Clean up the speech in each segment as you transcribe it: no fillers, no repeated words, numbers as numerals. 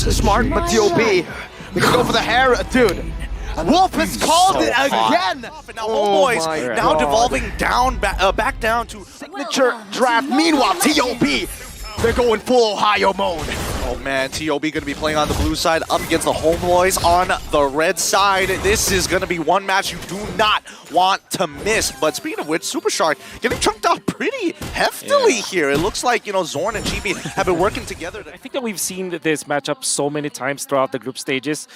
moves smart, but TOB, they can go for the hair, dude. Wolf has called it again! Now Homebois now devolving down, back down to signature draft. Meanwhile, TOB, they're going full Ohio mode. Oh man, TOB going to be playing on the blue side up against the Homebois on the red side. This is going to be one match you do not want to miss. But speaking of which, Super Shark getting chunked out pretty heftily here. It looks like, you know, Zorn and Chibi have been working together. I think that we've seen this matchup so many times throughout the group stages.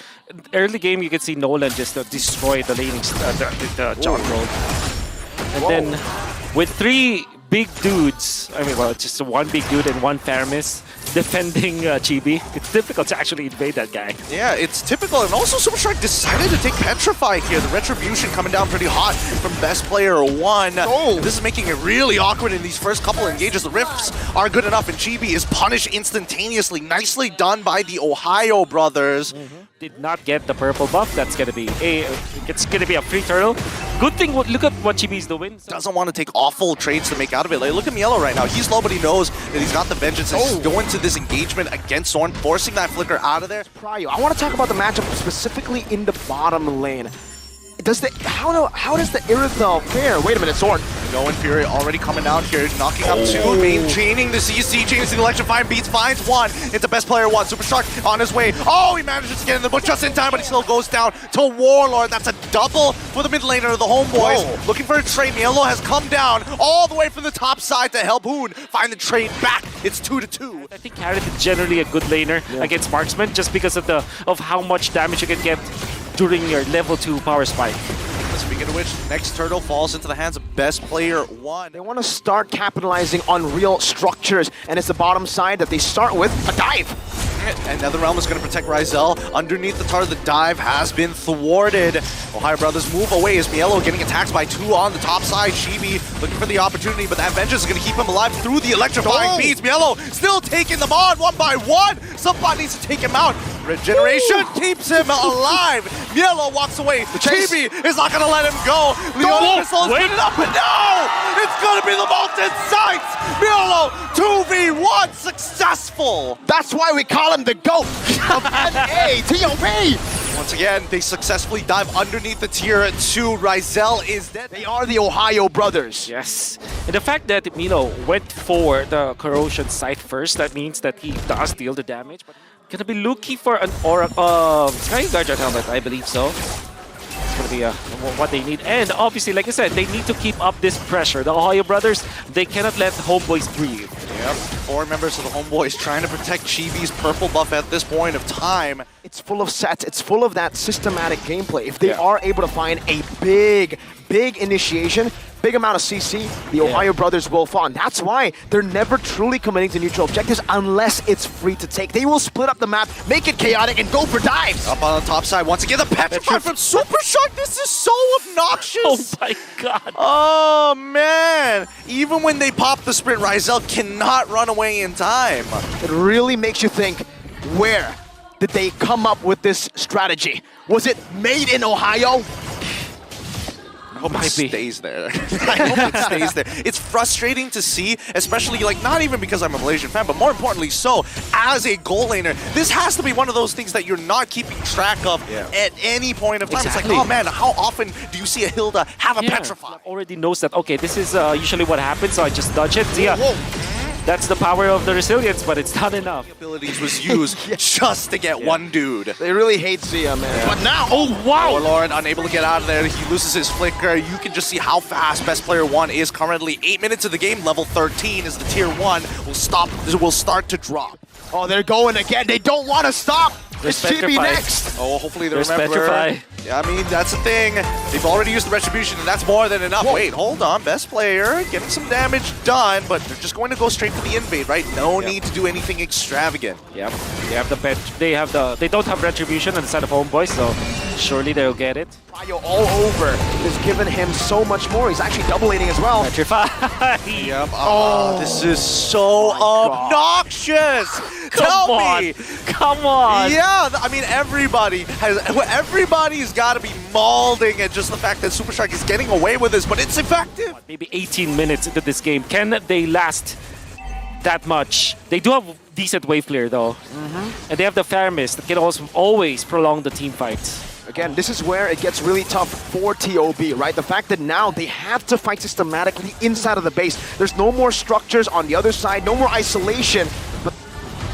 Early game, you can see Nolan just destroy the laning, the jungle. And then with three big dudes, I mean, well, just one big dude and one Faramis defending Chibi, it's difficult to actually invade that guy. Yeah, it's typical. And also Super Shark decided to take Petrify here. The Retribution coming down pretty hot from Best Player 1. Oh. This is making it really awkward in these first couple of engages. The Rifts are good enough, and Chibi is punished instantaneously. Nicely done by the Ohio brothers. Did not get the purple buff. That's gonna be a free turtle. Good thing. Look at what Chibi's doing. Doesn't want to take awful trades to make out of it. Like, look at Mielo right now. He's low, but he knows that he's got the vengeance. And he's going to this engagement against Zorn, forcing that flicker out of there. Pryo, I want to talk about the matchup specifically in the bottom lane. How does the Irithel fare? Wait a minute, Zorn. No Infuri already coming down here, knocking up two, maintaining the CC, changing the electrifying beats, finds one into Best Player 1. Super Shark on his way. Oh, he manages to get in the bush just in time, but he still goes down to Warlord. That's a double for the mid laner of the Homebois. Looking for a trade. Mielo has come down all the way from the top side to help Hoon find the trade back. It's 2-2. I think Carrot is generally a good laner against marksman just because of how much damage you can get during your level 2 power spike. Speaking of which, next turtle falls into the hands of Best Player 1. They want to start capitalizing on real structures, and it's the bottom side that they start with a dive. And NetherRealm is going to protect Ryzel. Underneath the tower, the dive has been thwarted. Ohio Brothers move away as Mielo getting attacked by two on the top side. Chibi looking for the opportunity, but that vengeance is going to keep him alive through the electrifying beats. Mielo still taking them on one by one. Somebody needs to take him out. Regeneration keeps him alive. Mielo walks away. Chibi is not going to let him go. Leon Missile is good enough, but no! It's going to be the Moonton sights. Mielo 2v1 successful. That's why we call him the GOAT of NA, TOB! Once again, they successfully dive underneath the tier 2. Ryzel is dead. They are the Ohio brothers. Yes. And the fact that Milo went for the corrosion site first, that means that he does deal the damage. But gonna be looking for an aura Sky Guardian helmet, I believe so. It's gonna be what they need. And obviously, like I said, they need to keep up this pressure. The Ohio brothers, they cannot let the Homebois breathe. Yep, 4 members of the Homebois trying to protect Chibi's purple buff at this point of time. It's full of sets, it's full of that systematic gameplay. If they are able to find a big initiation, big amount of CC, the Ohio brothers will fall. And that's why they're never truly committing to neutral objectives unless it's free to take. They will split up the map, make it chaotic, and go for dives. Up on the top side, once again, the Petrify from Super Shark. This is so obnoxious. Oh my god. Oh man. Even when they pop the sprint, Ryzel cannot run away in time. It really makes you think, where did they come up with this strategy? Was it made in Ohio? I hope it stays there. I hope it stays there. It's frustrating to see, especially, like, not even because I'm a Malaysian fan, but more importantly so, as a goal laner, this has to be one of those things that you're not keeping track of at any point of time. Exactly. It's like, oh man, how often do you see a Hilda have a Petrify? Already knows that, okay, this is usually what happens, so I just dodge it. So that's the power of the resilience, but it's not enough. Abilities was used just to get one dude. They really hate Zia, man. But now, Warlord unable to get out of there. He loses his flicker. You can just see how fast Best Player 1 is currently. 8 minutes of the game, level 13 is the tier 1. Will start to drop. Oh, they're going again. They don't want to stop. It's Chibi next. Oh, hopefully they There's remember. Petrify. Yeah, I mean, that's the thing. They've already used the Retribution, and that's more than enough. Wait, hold on. Best Player getting some damage done, but they're just going to go straight for the invade, right? No need to do anything extravagant. Yep. They don't have Retribution on the side of Homeboy, so surely they'll get it. Pryo all over has given him so much more. He's actually doubling as well. Petrify. Yep. This is so obnoxious. Tell me. Come on. Yeah, I mean, everybody's got to be mauling at just the fact that Super Shark is getting away with this, but it's effective. Maybe 18 minutes into this game. Can they last that much? They do have decent wave clear though. And they have the Faramis that can also always prolong the team fights. Again, this is where it gets really tough for TOB, right? The fact that now they have to fight systematically inside of the base. There's no more structures on the other side, no more isolation. But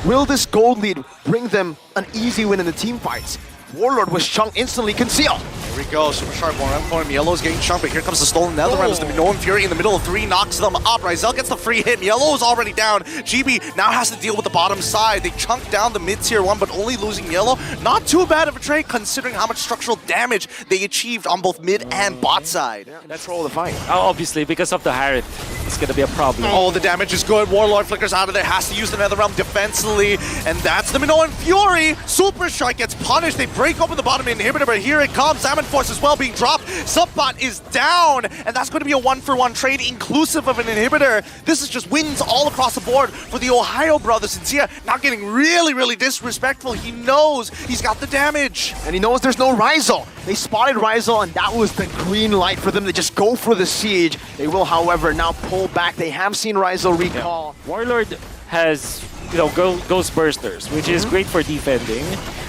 will this gold lead bring them an easy win in the team fights? Warlord was chunked instantly, conceal. Here we go, super sharp one for him. Yellow's getting chunked, but here comes the stolen Netherrealms. The Minoan Fury in the middle of 3 knocks them up. Ryzel gets the free hit. Yellow's already down. GB now has to deal with the bottom side. They chunked down the mid-tier one, but only losing Yellow. Not too bad of a trade considering how much structural damage they achieved on both mid and bot side. Yeah, that's all the fight. Obviously, because of the Harith, it's going to be a problem. Oh, the damage is good. Warlord flickers out of there, has to use the Netherrealm defensively, and that's the Minoan Fury. Super Strike gets punished. They break open the bottom inhibitor, but here it comes. Salmon Force as well being dropped. Subbot is down, and that's going to be a 1-for-1 trade inclusive of an inhibitor. This is just wins all across the board for the Ohio brothers. And Zia now getting really, really disrespectful. He knows he's got the damage. And he knows there's no Ryzel. They spotted Ryzel, and that was the green light for them to just go for the siege. They will, however, now pull back. They have seen Ryzel recall. Yeah. Warlord has, Ghost Bursters, which is great for defending.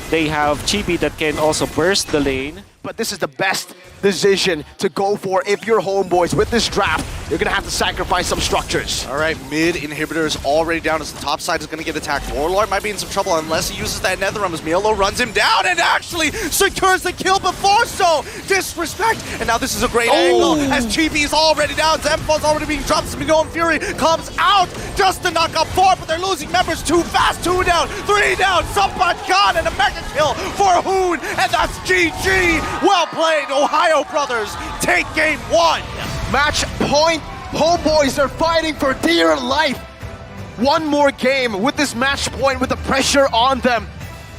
They have Chibi that can also burst the lane. But this is the best decision to go for if you're Homeboys. With this draft, you're going to have to sacrifice some structures. All right, mid inhibitor is already down as the top side is going to get attacked. Warlord might be in some trouble unless he uses that Netherrealm as Mielo runs him down and actually secures the kill before so. Disrespect. And now this is a great angle as Chibi is already down. Zemfo's already being dropped. Minoan Fury comes out just to knock up 4, but they're losing members too fast. 2 down, 3 down. Subbot gone and a mega kill for Hoon. And that's GG. Well played, Ohio brothers. Take game 1. Match point. Homeboys are fighting for dear life. One more game with this match point with the pressure on them.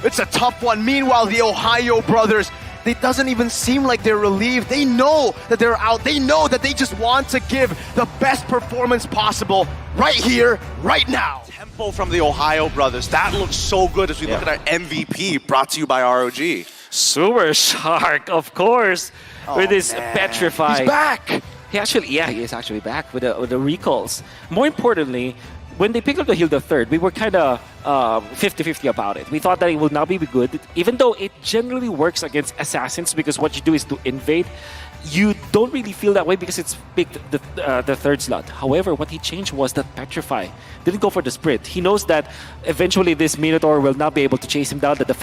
It's a tough one. Meanwhile, the Ohio brothers, it doesn't even seem like they're relieved. They know that they're out. They know that they just want to give the best performance possible right here, right now. Tempo from the Ohio brothers. That looks so good as we look at our MVP brought to you by ROG. Super Shark, of course, with his Petrify. He's back. He is actually back with the recalls. More importantly, when they picked up the heal the third, we were kind of 50-50 about it. We thought that it will not be good, even though it generally works against assassins because what you do is to invade. You don't really feel that way because it's picked the third slot. However, what he changed was that Petrify didn't go for the sprint. He knows that eventually this Minotaur will not be able to chase him down, that the